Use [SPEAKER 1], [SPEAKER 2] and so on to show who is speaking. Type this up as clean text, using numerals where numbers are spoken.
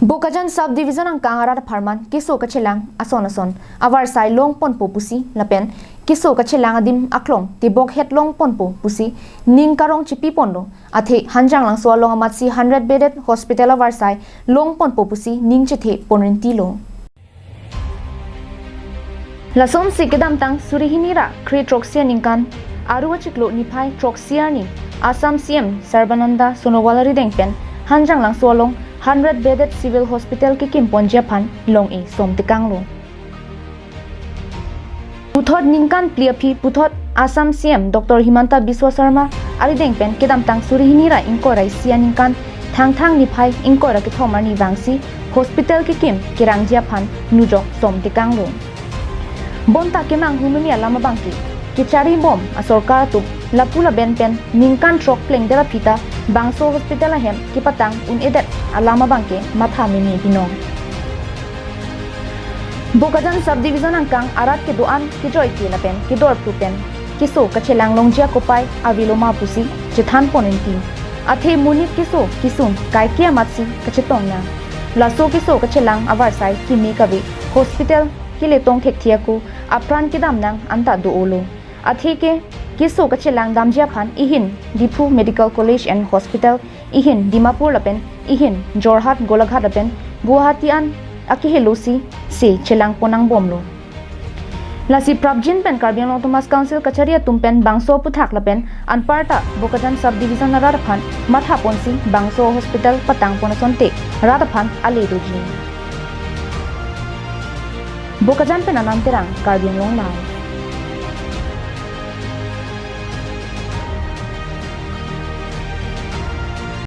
[SPEAKER 1] Bokajan subdivision ang kangarar farman kiso kachilang ason avar sai long pon po pusi lapen kiso kachilang adim aklong tibok het long pon po pusi ning karong chipi pondo athe hanjang lang so long amatsi 100 bedded hospital avar sai long pon po pusi ning chithe ponrin tilo lasom sikidam tang surihinira kri troxia ningkan aruwa chiklo nipai troxia ni Assam CM Sarbananda Sonowala ridengpen hanjang lang so long 100 bedded civil hospital ki kimpon Japan long e som tikanglo puthot ningkan pliapi puthot Assam CM Dr Himanta Biswa Sharma ari dengpen kedam tang surihinira inkorai sia ningkan thang niphai inkora ki thomar ni wangsi hospital ki kim kirang Japan nujok som tikanglo bonta kemang humimi alama bangki kichari bom a sarkar tu lapula benpen ningkan trok pleng dera pita bangso hospital ahem kipatang un edet alama bangke matha mimi binong Bokajan subdivision angkang arat ke doan ki joy ki lapen ki dor pupen kiso kachelang longjia kopai aviloma pusi jithan ponenti athe munit kiso kisun kaikia matsi kachetongna laso kiso kachelang avarsai kimi kavi hospital kiletong thekthia apran kidam nang anta do olo athe ke kiso kachelang damjia phan ihin Dipu Medical College and Hospital ihin Dimapur lapen ihin Jorhat Golaghat lapen Guwahati an akihelosi se chelang ponang bomlo lasi prabjin pen Karbiang Thomas Council kacharia tumpen bangso puthak lapen anparta Bokajan subdivision narar phan matha ponsi bangso hospital patang ponasonte rada phan aledoji Bokajan pen ananterang Karbiang long lai